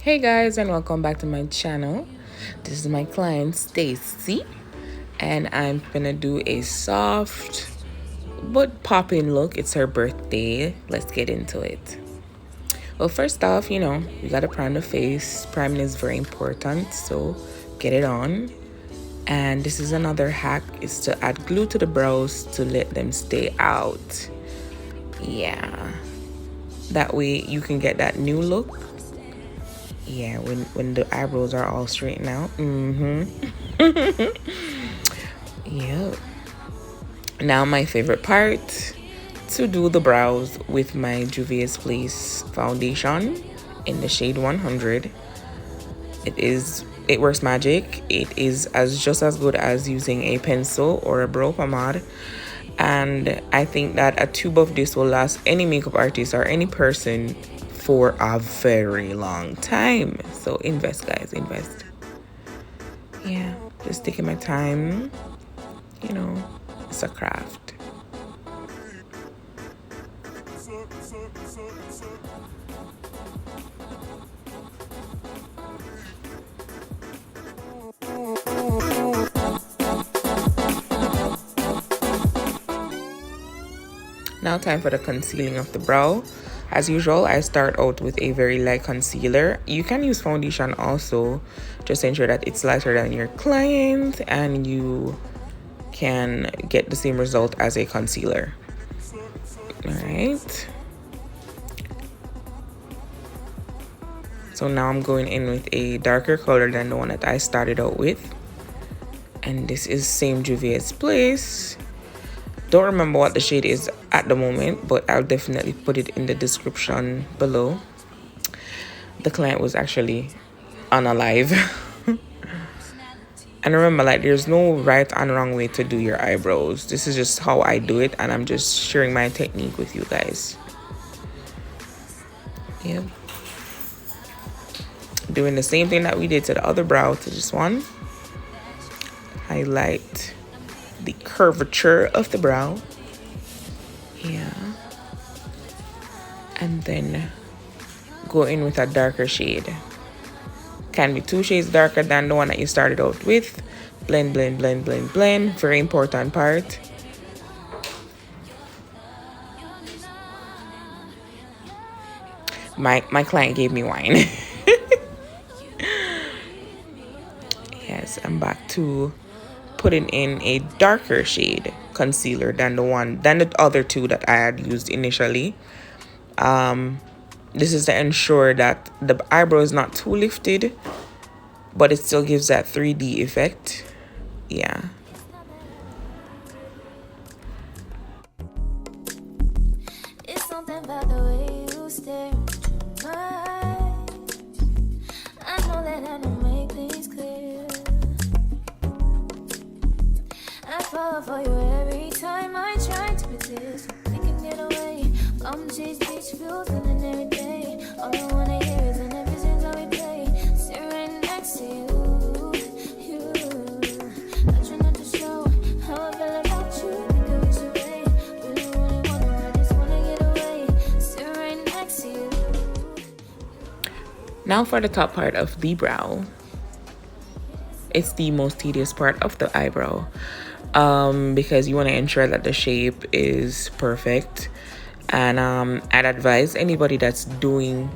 Hey guys, and welcome back to my channel. This is my client Stacy, and I'm gonna do a soft but popping look. It's her birthday. Let's get into it. Well, first off, you gotta prime the face. Priming is very important, so get it on. And this is another hack, is to add glue to the brows to let them stay out. Yeah, that way you can get that new look. Yeah, when the eyebrows are all straightened out. Yep. Now my favorite part, to do the brows with my Juvia's Place foundation in the shade 100. It works magic. It is just as good as using a pencil or a brow pomade. And I think that a tube of this will last any makeup artist or any person for a very long time. So invest, guys, invest. Yeah, just taking my time. It's a craft. Now time for the concealing of the brow. As usual, I start out with a very light concealer. You can use foundation also, just ensure that it's lighter than your client and you can get the same result as a concealer. Alright. So now I'm going in with a darker color than the one that I started out with. And this is same Juvia's Place. Don't remember what the shade is at the moment, but I'll definitely put it in the description below. The client was actually unalive. And remember, like, there's no right and wrong way to do your eyebrows. This is just how I do it, and I'm just sharing my technique with you guys. Yep. Doing the same thing that we did to the other brow to this one. Highlight the curvature of the brow. Yeah. And then go in with a darker shade. Can be 2 shades darker than the one that you started out with. Blend, blend, blend, blend, blend. Very important part. My client gave me wine. Yes, I'm back to putting in a darker shade concealer than the other two that I had used initially. This is to ensure that the eyebrow is not too lifted, but it still gives that 3D effect. Yeah. It's something about the way you stare into my eyes. I know that I don't make things clear. I fall for you every time I try to resist. We can get away from chase beach views and then every day. All I wanna hear is an every since we play. Sit right next to you. I try not to show how I feel about you. Because you're away. Really wanna, I just wanna get away. Sit right next to you. Now for the top part of the brow. It's the most tedious part of the eyebrow. Because you want to ensure that the shape is perfect. And I'd advise anybody that's doing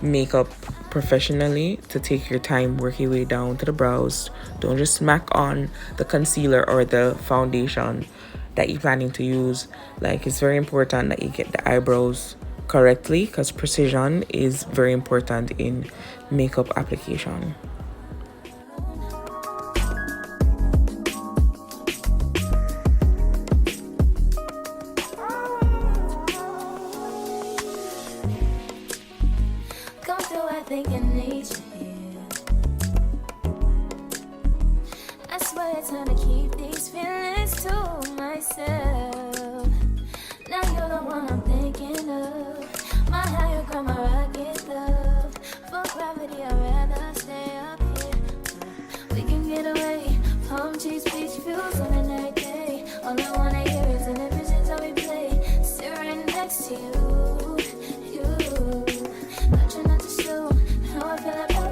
makeup professionally to take your time, work your way down to the brows. Don't just smack on the concealer or the foundation that you're planning to use. Like, it's very important that you get the eyebrows correctly, because precision is very important in makeup application. Come through, I think I need you here. I swear it's time to keep these feelings to myself. Now you're the one I'm thinking of. My higher ground, my rocket love. For gravity, I'd rather stay up here. We can get away. Palm trees, beach views on a night day. All I wanna hear is an every since we play. Sit right next to you. I try not to show how I feel about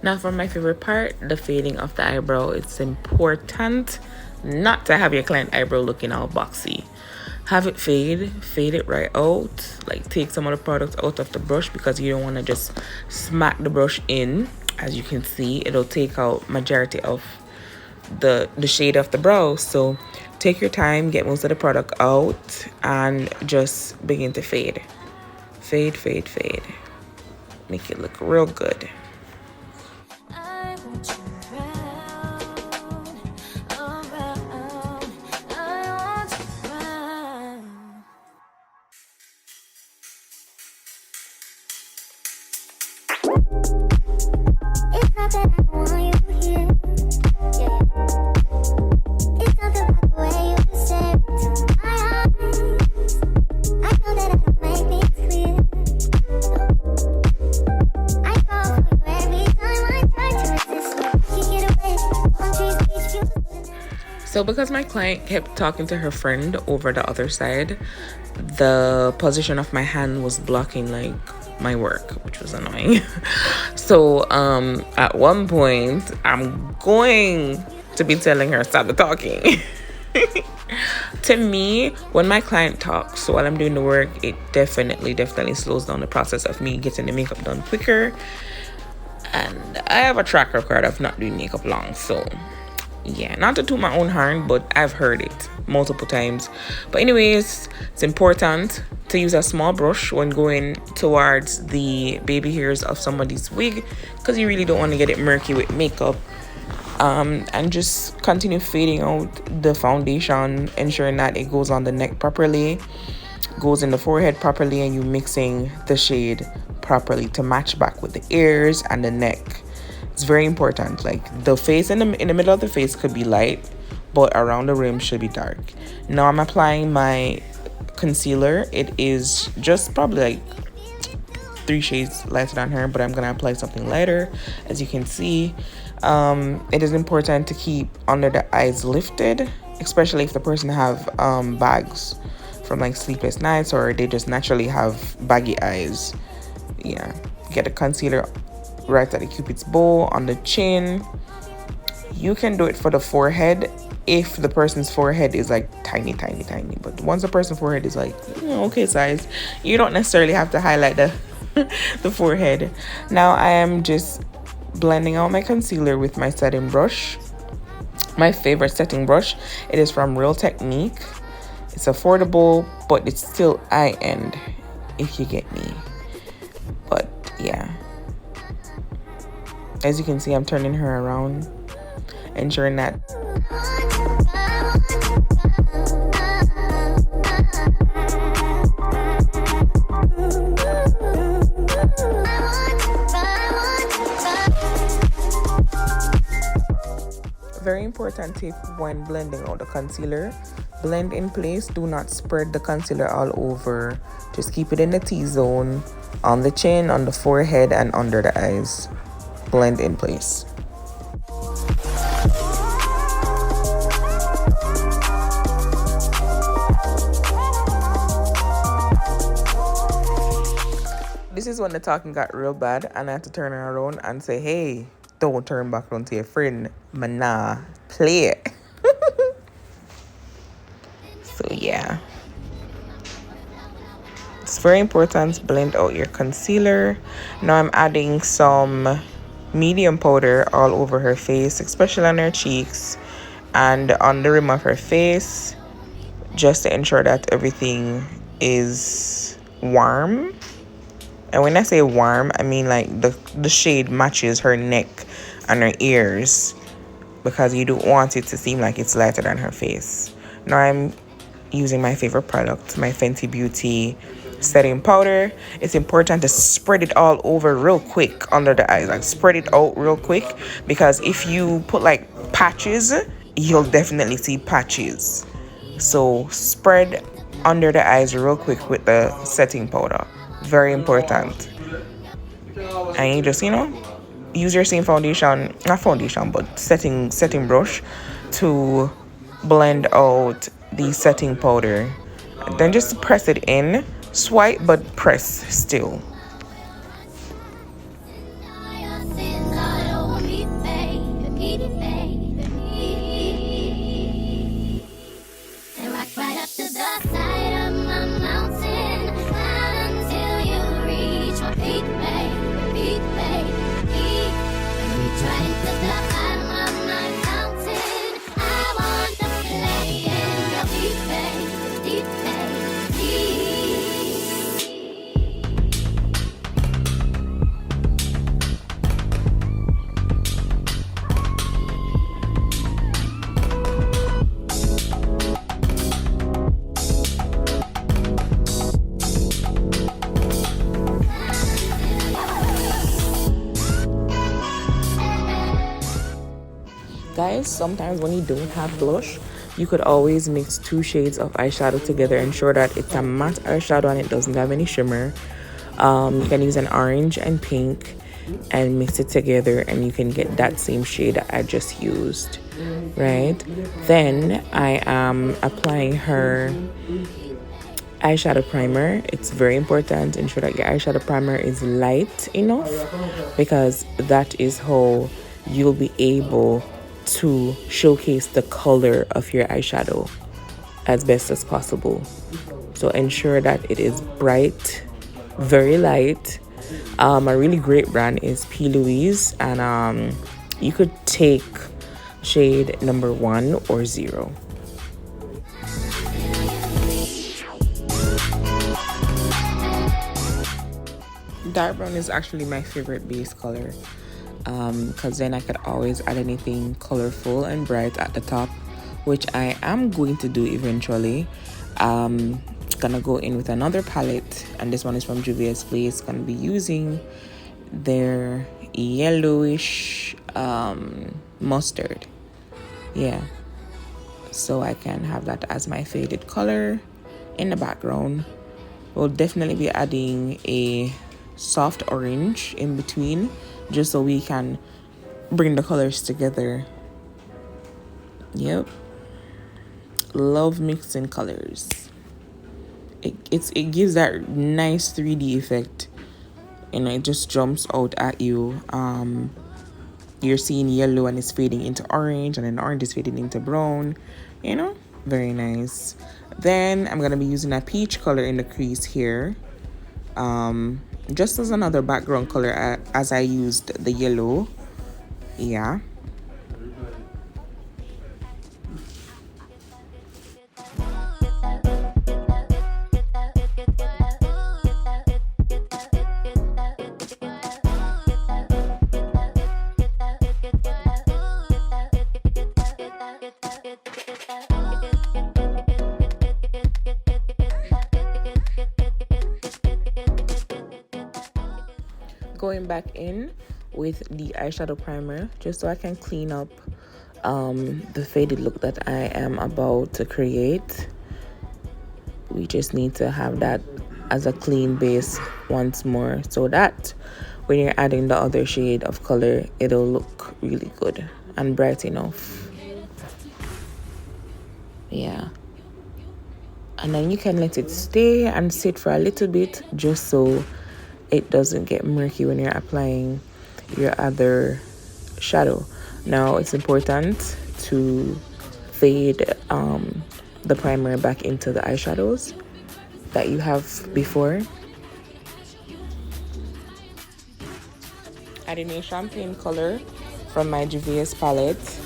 Now for my favorite part, the fading of the eyebrow. It's important not to have your client eyebrow looking all boxy. Have it fade it right out. Like take some of the products out of the brush because you don't want to just smack the brush in. As you can see, it'll take out majority of the shade of the brow. So take your time, get most of the product out, and just begin to fade. Fade. Make it look real good. I want you round, around. I want you round. It's not that I want you here, yeah. It's something about the way you stare into my eyes. I know that I can make things clear. I fall for you every time I try to resist you. You get away, on trees, beach views. So because my client kept talking to her friend over the other side, the position of my hand was blocking like my work, which was annoying. So at one point I'm going to be telling her stop the talking. To me, when my client talks while I'm doing the work, it definitely slows down the process of me getting the makeup done quicker. And I have a track record of not doing makeup long, so yeah, not to toot my own horn, but I've heard it multiple times. But anyways, it's important to use a small brush when going towards the baby hairs of somebody's wig, because you really don't want to get it murky with makeup. And just continue fading out the foundation, ensuring that it goes on the neck properly, goes in the forehead properly, and you mixing the shade properly to match back with the ears and the neck. It's very important. Like the face in the middle of the face could be light, but around the rim should be dark. Now I'm applying my concealer. It is just probably like 3 shades lighter than her, but I'm gonna apply something lighter. As you can see, it is important to keep under the eyes lifted, especially if the person have bags from like sleepless nights, or they just naturally have baggy eyes. Yeah, get the concealer right at the cupid's bow, on the chin. You can do it for the forehead if the person's forehead is like tiny, but once the person's forehead is like okay size, you don't necessarily have to highlight the the forehead. Now I am just blending out my concealer with my setting brush, my favorite setting brush. It is from Real Technique. It's affordable, but it's still high-end, if you get me. But yeah, as you can see, I'm turning her around, ensuring that very important tip when blending out the concealer: blend in place. Do not spread the concealer all over. Just keep it in the T-zone, on the chin, on the forehead, and under the eyes. Blend in place. This is when the talking got real bad, and I had to turn her around and say, hey, don't turn back around to your friend. Mana, play it. So yeah, it's very important to blend out your concealer. Now I'm adding some medium powder all over her face, especially on her cheeks and on the rim of her face, just to ensure that everything is warm. And when I say warm, I mean like the shade matches her neck and her ears, because you don't want it to seem like it's lighter than her face. Now I'm using my favorite product, my Fenty Beauty setting powder. It's important to spread it all over real quick under the eyes, like spread it out real quick, because if you put like patches, you'll definitely see patches. So spread under the eyes real quick with the setting powder. Very important. And you just, use your same foundation, not foundation, but setting brush to blend out the setting powder. Then just press it in. Swipe, but press still. guys, sometimes when you don't have blush, you could always mix 2 shades of eyeshadow together, ensure that it's a matte eyeshadow and it doesn't have any shimmer. You can use an orange and pink and mix it together, and you can get that same shade that I just used, right? Then I am applying her eyeshadow primer. It's very important. Ensure that your eyeshadow primer is light enough, because that is how you'll be able to showcase the color of your eyeshadow as best as possible. So ensure that it is bright, very light. A really great brand is P. Louise, and you could take shade number 1 or 0. Dark brown is actually my favorite base color, because then I could always add anything colorful and bright at the top, which I am going to do eventually. Gonna go in with another palette, and this one is from Juvia's Place. Gonna be using their yellowish mustard, yeah, so I can have that as my faded color in the background. We'll definitely be adding a soft orange in between, just so we can bring the colors together. Yep, love mixing colors. It gives that nice 3D effect, and it just jumps out at you. You're seeing yellow and it's fading into orange, and then orange is fading into brown, you know, very nice. Then I'm gonna be using a peach color in the crease here, just as another background color, as I used the yellow. Yeah, going back in with the eyeshadow primer just so I can clean up the faded look that I am about to create. We just need to have that as a clean base once more, so that when you're adding the other shade of color, it'll look really good and bright enough. Yeah, and then you can let it stay and sit for a little bit, just so it doesn't get murky when you're applying your other shadow. Now it's important to fade the primer back into the eyeshadows that you have before. Adding a champagne color from my Juvia's palette.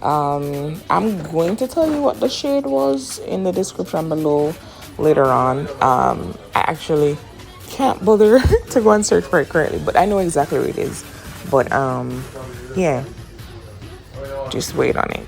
I'm going to tell you what the shade was in the description below later on. I actually can't bother to go and search for it currently, but I know exactly where it is. But yeah, just wait on it.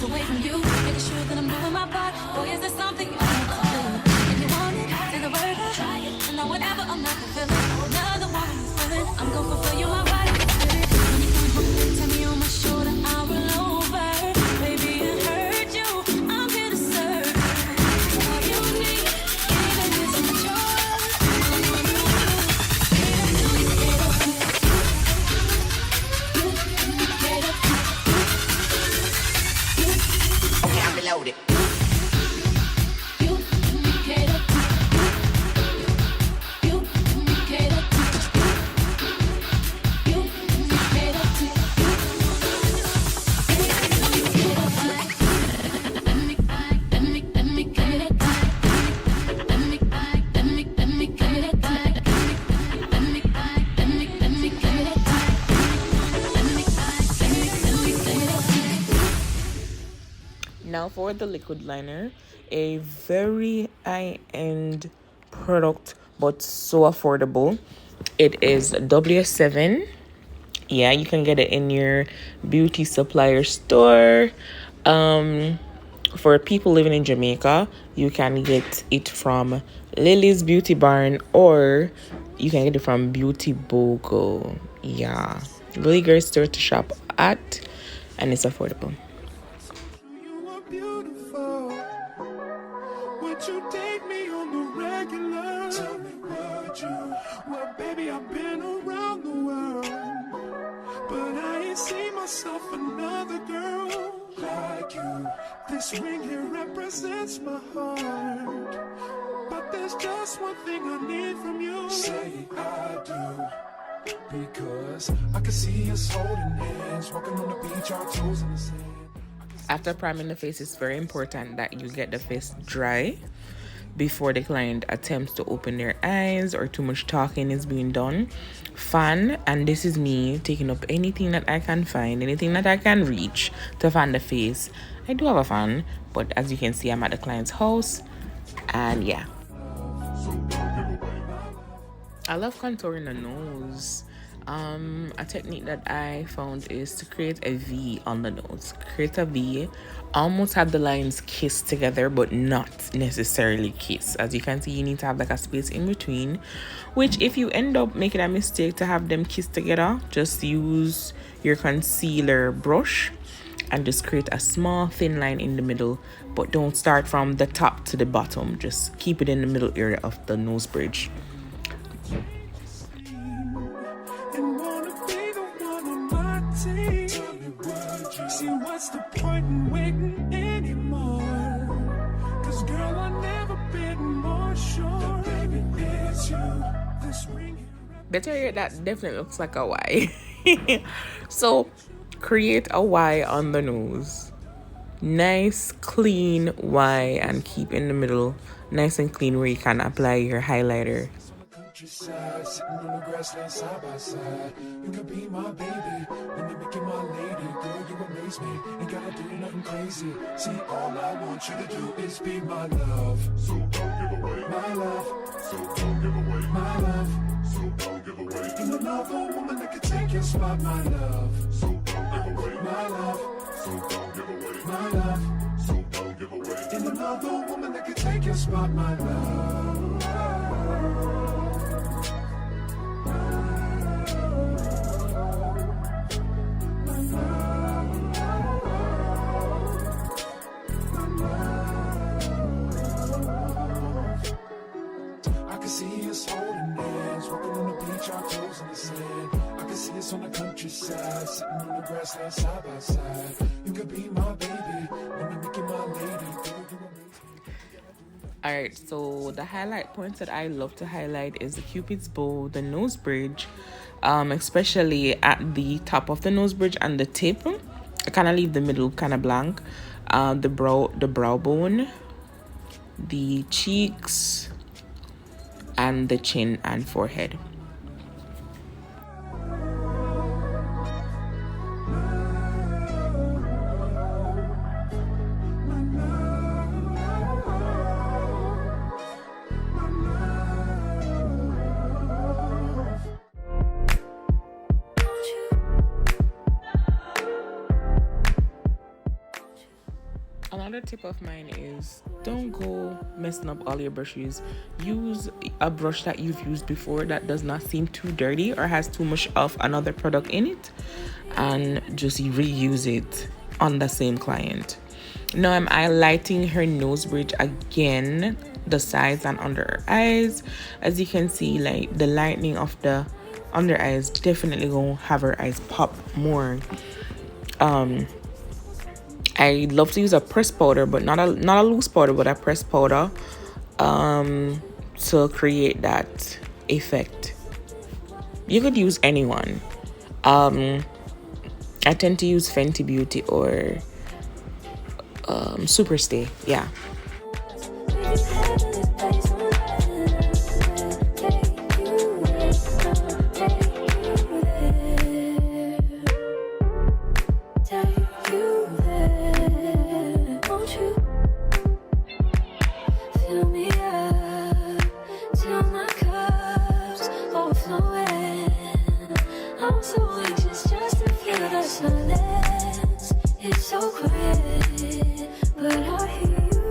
Away from you, making sure that I'm doing my part. Boy, is there something Now for the liquid liner, a very high-end product but so affordable. It is WS7. Yeah, you can get it in your beauty supplier store. For people living in Jamaica, you can get it from Lily's Beauty Barn, or you can get it from Beauty Bogo. Yeah, really great store to shop at, and it's affordable. You are beautiful. Would you date me on the regular? Tell me, would you? Well, baby, I've been around the world, but I ain't seen myself another girl like you. This ring here represents my heart, but there's just one thing I need from you. Say I do, because I can see us holding hands, walking on the beach, our toes in the sand. After priming the face, it's very important that you get the face dry before the client attempts to open their eyes or too much talking is being done. Fan, and this is me taking up anything that I can find, anything that I can reach to fan the face. I do have a fan, but as you can see, I'm at the client's house, and yeah. I love contouring the nose. A technique that I found is to create a V on the nose. Create a V, almost have the lines kiss together, but not necessarily kiss. As you can see, you need to have like a space in between, which if you end up making a mistake to have them kiss together, just use your concealer brush and just create a small thin line in the middle, but don't start from the top to the bottom. Just keep it in the middle area of the nose bridge. See, what's the point in waiting anymore? Cause girl, I've never been more sure, baby, it's you. This ring. Better yet, that definitely looks like a Y. So create a Y on the nose. Nice clean Y, and keep in the middle nice and clean where you can apply your highlighter. Countryside, sitting on the grassland side by side. You can be my baby when you make you my lady. Girl, you amaze me. Ain't gotta do nothing crazy. See, all I want you to do is be my love. So don't give away my love. So don't give away my love. So don't give away. Ain't another woman that can take your spot, my love. So don't give away my love. So don't give away my love. So don't give away. Ain't another woman that can take your spot, my love. I can see us holding hands, walking on the beach, our toes in the sand. I can see us on the countryside, sitting on the grassland side by side. You could be my baby when you make you my lady. Alright, so the highlight points that I love to highlight is the Cupid's bow, the nose bridge, especially at the top of the nose bridge and the tip. I kind of leave the middle kind of blank. The brow bone, the cheeks, and the chin and forehead. Another tip of mine is don't go messing up all your brushes. Use a brush that you've used before that does not seem too dirty or has too much of another product in it, and just reuse it on the same client. Now I'm highlighting her nose bridge again, the sides and under her eyes. As you can see, like the lightening of the under eyes definitely gonna have her eyes pop more. I love to use a pressed powder, but not a loose powder, but a pressed powder to create that effect. You could use anyone. I tend to use Fenty Beauty or Superstay. Yeah. so anxious just to feel the silence. It's so quiet, but I hear you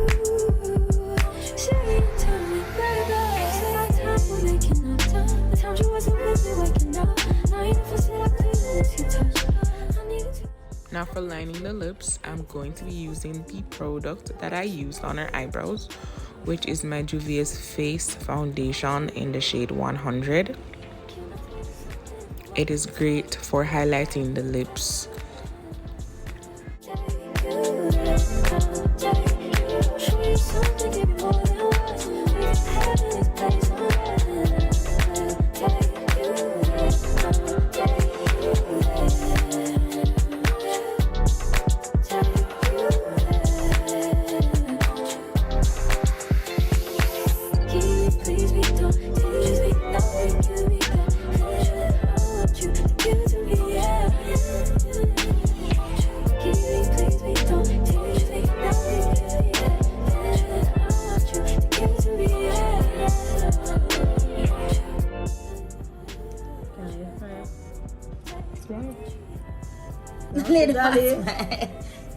saying to me, baby. Said our time we're making up time. The times you wasn't with me waking up. Now you never said I couldn't you touch. I needed to. Now for lining the lips, I'm going to be using the product that I used on her eyebrows, which is my Juvia's Face Foundation in the shade 100. It is great for highlighting the lips.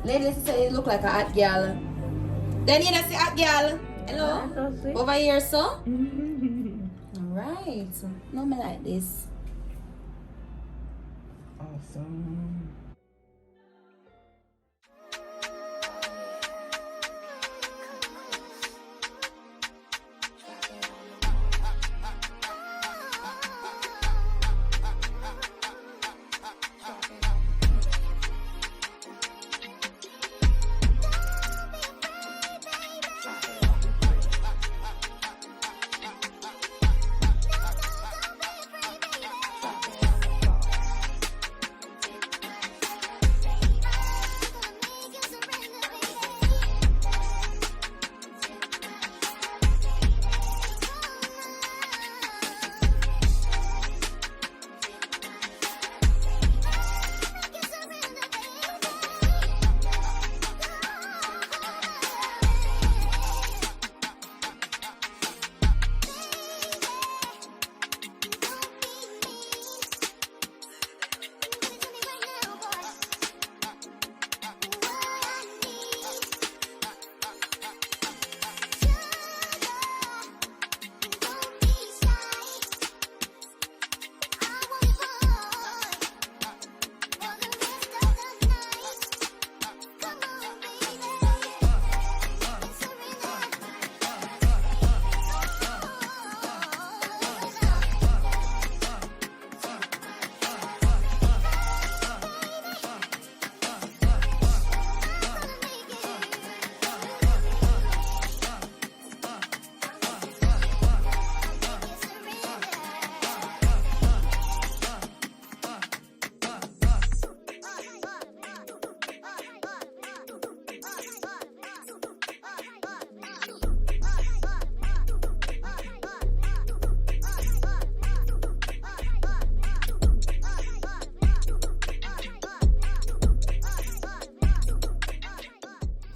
Ladies say it look like a hot girl. Then you see hot girl. Hello? Over here, so? Alright. No me like this. Awesome.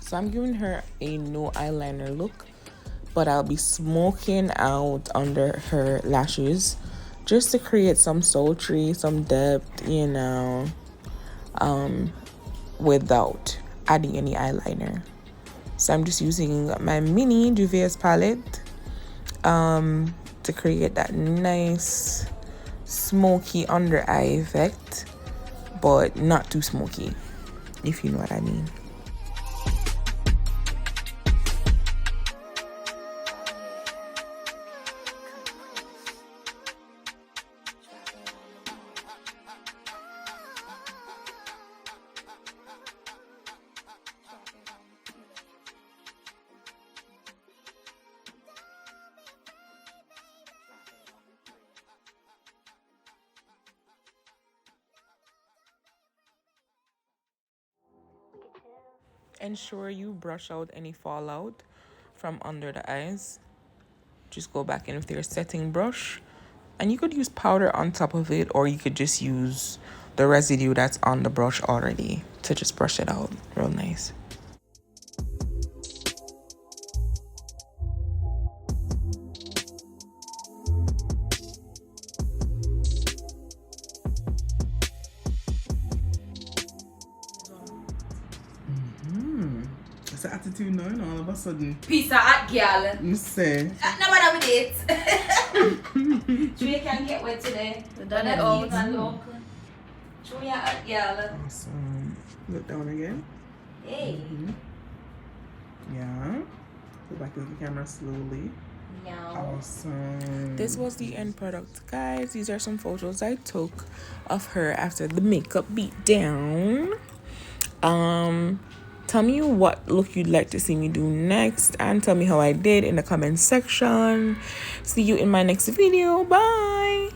So I'm giving her a no eyeliner look, but I'll be smoking out under her lashes just to create some sultry, some depth, you know, without adding any eyeliner. So I'm just using my mini Juvia's palette to create that nice smoky under eye effect, but not too smoky, if you know what I mean. Ensure you brush out any fallout from under the eyes. Just go back in with your setting brush, and you could use powder on top of it, or you could just use the residue that's on the brush already to just brush it out real nice. It's an attitude now, you know, all of a sudden. Piece of hot girl. You say. No matter with it. Tree can get wet today. But that's even look. Tree a hot girl. Awesome. Look down again. Hey. Yeah. Go back to the camera slowly. No. Awesome. This was the end product, guys. These are some photos I took of her after the makeup beat down. Tell me what look you'd like to see me do next, and tell me how I did in the comment section. See you in my next video. Bye.